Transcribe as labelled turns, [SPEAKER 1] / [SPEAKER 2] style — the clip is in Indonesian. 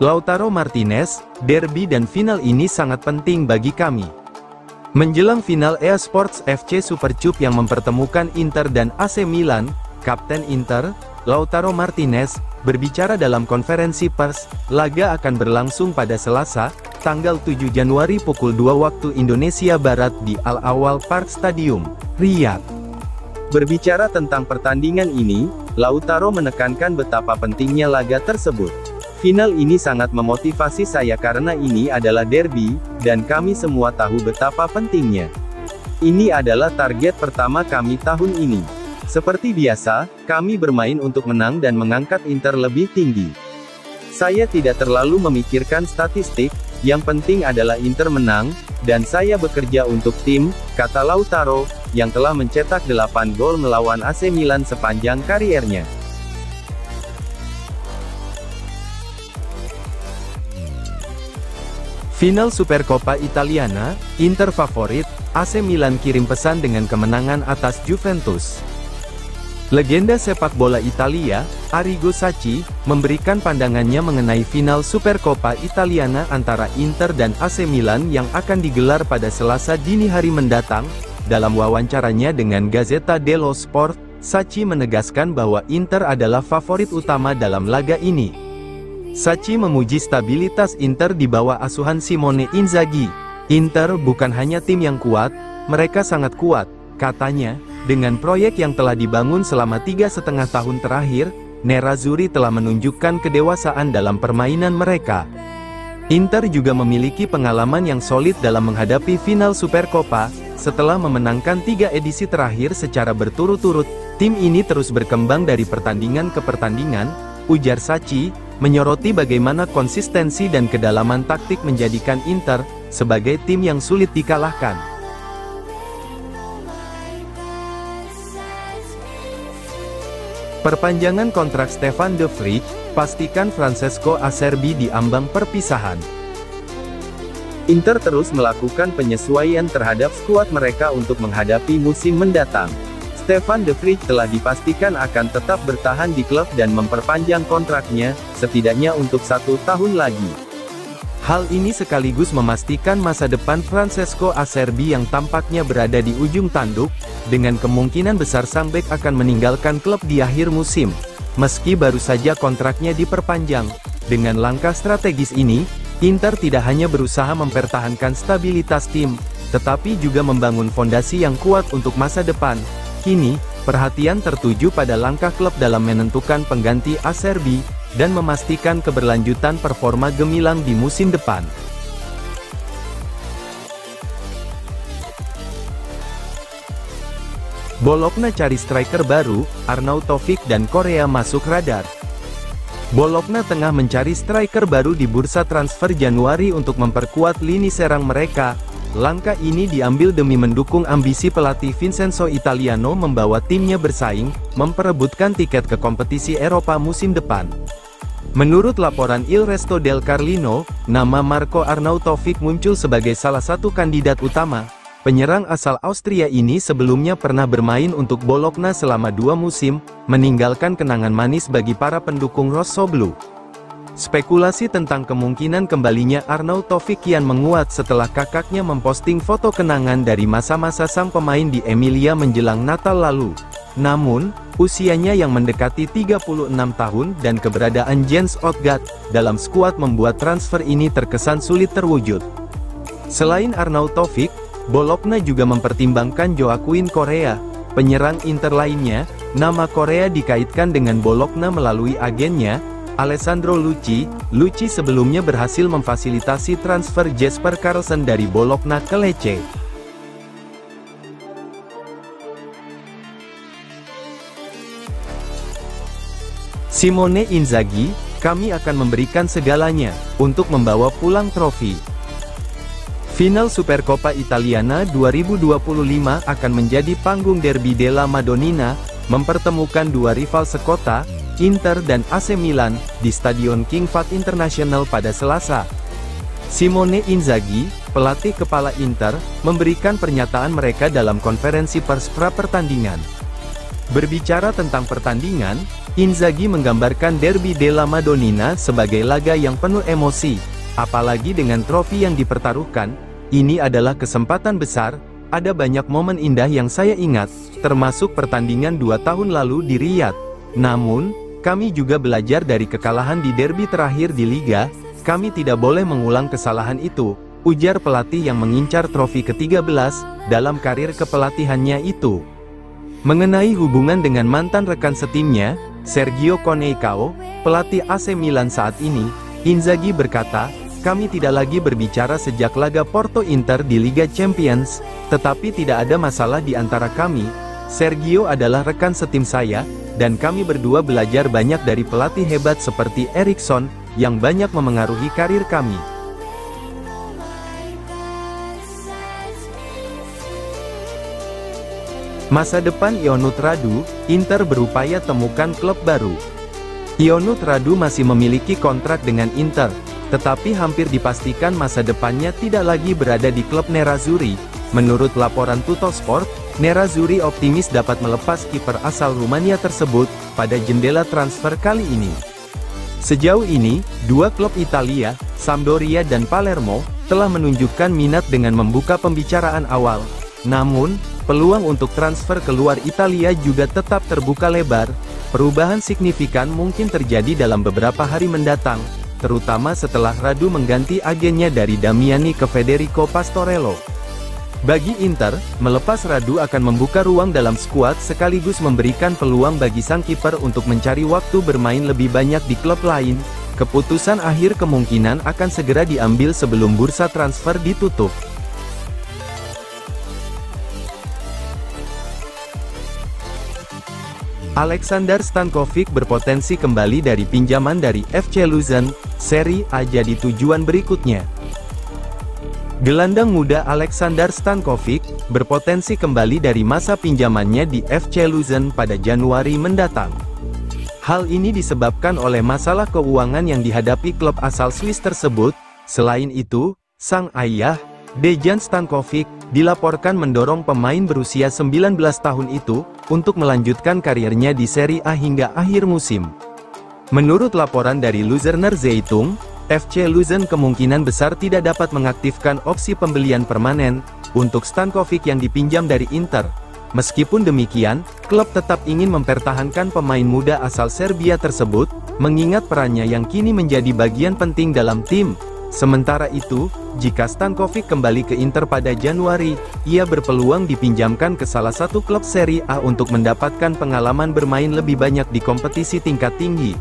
[SPEAKER 1] Lautaro Martinez, derby dan final ini sangat penting bagi kami. Menjelang final eSports FC Super Cup yang mempertemukan Inter dan AC Milan, Kapten Inter, Lautaro Martinez, berbicara dalam konferensi pers. Laga akan berlangsung pada Selasa, tanggal 7 Januari pukul 2 waktu Indonesia Barat di Al Awal Park Stadium, Riyadh. Berbicara tentang pertandingan ini, Lautaro menekankan betapa pentingnya laga tersebut. Final ini sangat memotivasi saya karena ini adalah derby, dan kami semua tahu betapa pentingnya. Ini adalah target pertama kami tahun ini. Seperti biasa, kami bermain untuk menang dan mengangkat Inter lebih tinggi. Saya tidak terlalu memikirkan statistik, yang penting adalah Inter menang, dan saya bekerja untuk tim, kata Lautaro, yang telah mencetak 8 gol melawan AC Milan sepanjang kariernya. Final Supercoppa Italiana, Inter favorit, AC Milan kirim pesan dengan kemenangan atas Juventus. Legenda sepak bola Italia, Arrigo Sacchi, memberikan pandangannya mengenai final Supercoppa Italiana antara Inter dan AC Milan yang akan digelar pada Selasa dini hari mendatang. Dalam wawancaranya dengan Gazzetta dello Sport, Sacchi menegaskan bahwa Inter adalah favorit utama dalam laga ini. Sacchi memuji stabilitas Inter di bawah asuhan Simone Inzaghi. Inter bukan hanya tim yang kuat, mereka sangat kuat, katanya. Dengan proyek yang telah dibangun selama 3,5 tahun terakhir, Nerazzurri telah menunjukkan kedewasaan dalam permainan mereka. Inter juga memiliki pengalaman yang solid dalam menghadapi final Supercoppa. Setelah memenangkan 3 edisi terakhir secara berturut-turut, tim ini terus berkembang dari pertandingan ke pertandingan, ujar Sacchi, menyoroti bagaimana konsistensi dan kedalaman taktik menjadikan Inter sebagai tim yang sulit dikalahkan. Perpanjangan kontrak Stefan De Vrij, pastikan Francesco Acerbi di ambang perpisahan. Inter terus melakukan penyesuaian terhadap skuad mereka untuk menghadapi musim mendatang. Stefan De Vrij telah dipastikan akan tetap bertahan di klub dan memperpanjang kontraknya, setidaknya untuk 1 tahun lagi. Hal ini sekaligus memastikan masa depan Francesco Acerbi yang tampaknya berada di ujung tanduk, dengan kemungkinan besar sang bek akan meninggalkan klub di akhir musim. Meski baru saja kontraknya diperpanjang, dengan langkah strategis ini, Inter tidak hanya berusaha mempertahankan stabilitas tim, tetapi juga membangun fondasi yang kuat untuk masa depan. Kini, perhatian tertuju pada langkah klub dalam menentukan pengganti Acerbi, dan memastikan keberlanjutan performa gemilang di musim depan. Bologna cari striker baru, Arnautovic dan Korea masuk radar. Bologna tengah mencari striker baru di bursa transfer Januari untuk memperkuat lini serang mereka. Langkah ini diambil demi mendukung ambisi pelatih Vincenzo Italiano membawa timnya bersaing, memperebutkan tiket ke kompetisi Eropa musim depan. Menurut laporan Il Resto del Carlino, nama Marco Arnautovic muncul sebagai salah satu kandidat utama. Penyerang asal Austria ini sebelumnya pernah bermain untuk Bologna selama 2 musim, meninggalkan kenangan manis bagi para pendukung Rossoblu. Spekulasi tentang kemungkinan kembalinya Arnautovic kian menguat setelah kakaknya memposting foto kenangan dari masa-masa sang pemain di Emilia menjelang Natal lalu. Namun, usianya yang mendekati 36 tahun dan keberadaan Jens Odgaard dalam skuad membuat transfer ini terkesan sulit terwujud. Selain Arnautovic, Bologna juga mempertimbangkan Joaquin Korea, penyerang Inter lainnya. Nama Korea dikaitkan dengan Bologna melalui agennya, Alessandro Lucci. Lucci sebelumnya berhasil memfasilitasi transfer Jesper Karlsson dari Bologna ke Lecce. Simone Inzaghi, kami akan memberikan segalanya untuk membawa pulang trofi. Final Supercoppa Italiana 2025 akan menjadi panggung derby della Madonnina, mempertemukan dua rival sekota, Inter dan AC Milan, di Stadion King Fahd International pada Selasa. Simone Inzaghi, pelatih kepala Inter, memberikan pernyataan mereka dalam konferensi pers pra-pertandingan. Berbicara tentang pertandingan, Inzaghi menggambarkan Derby della Madonnina sebagai laga yang penuh emosi. Apalagi dengan trofi yang dipertaruhkan, ini adalah kesempatan besar, ada banyak momen indah yang saya ingat, termasuk pertandingan 2 tahun lalu di Riyadh. Namun, kami juga belajar dari kekalahan di derby terakhir di Liga, kami tidak boleh mengulang kesalahan itu, ujar pelatih yang mengincar trofi ke-13, dalam karir kepelatihannya itu. Mengenai hubungan dengan mantan rekan setimnya, Sergio Coneição, pelatih AC Milan saat ini, Inzaghi berkata, "Kami tidak lagi berbicara sejak laga Porto Inter di Liga Champions, tetapi tidak ada masalah di antara kami. Sergio adalah rekan setim saya, dan kami berdua belajar banyak dari pelatih hebat seperti Erikson, yang banyak memengaruhi karir kami." Masa depan Ionut Radu, Inter berupaya temukan klub baru. Ionut Radu masih memiliki kontrak dengan Inter, tetapi hampir dipastikan masa depannya tidak lagi berada di klub Nerazzurri. Menurut laporan Tuttosport, Nerazzurri optimis dapat melepas kiper asal Rumania tersebut, pada jendela transfer kali ini. Sejauh ini, 2 klub Italia, Sampdoria dan Palermo, telah menunjukkan minat dengan membuka pembicaraan awal. Namun, peluang untuk transfer keluar Italia juga tetap terbuka lebar. Perubahan signifikan mungkin terjadi dalam beberapa hari mendatang, terutama setelah Radu mengganti agennya dari Damiani ke Federico Pastorello. Bagi Inter, melepas Radu akan membuka ruang dalam skuad sekaligus memberikan peluang bagi sang kiper untuk mencari waktu bermain lebih banyak di klub lain. Keputusan akhir kemungkinan akan segera diambil sebelum bursa transfer ditutup. Alexander Stankovic berpotensi kembali dari pinjaman dari FC Luzern, Serie A jadi tujuan berikutnya. Gelandang muda Alexander Stankovic, berpotensi kembali dari masa pinjamannya di FC Luzern pada Januari mendatang. Hal ini disebabkan oleh masalah keuangan yang dihadapi klub asal Swiss tersebut. Selain itu, sang ayah, Dejan Stankovic, dilaporkan mendorong pemain berusia 19 tahun itu, untuk melanjutkan karirnya di Serie A hingga akhir musim. Menurut laporan dari Luzerner Zeitung, FC Luzern kemungkinan besar tidak dapat mengaktifkan opsi pembelian permanen, untuk Stankovic yang dipinjam dari Inter. Meskipun demikian, klub tetap ingin mempertahankan pemain muda asal Serbia tersebut, mengingat perannya yang kini menjadi bagian penting dalam tim. Sementara itu, jika Stankovic kembali ke Inter pada Januari, ia berpeluang dipinjamkan ke salah satu klub Serie A untuk mendapatkan pengalaman bermain lebih banyak di kompetisi tingkat tinggi.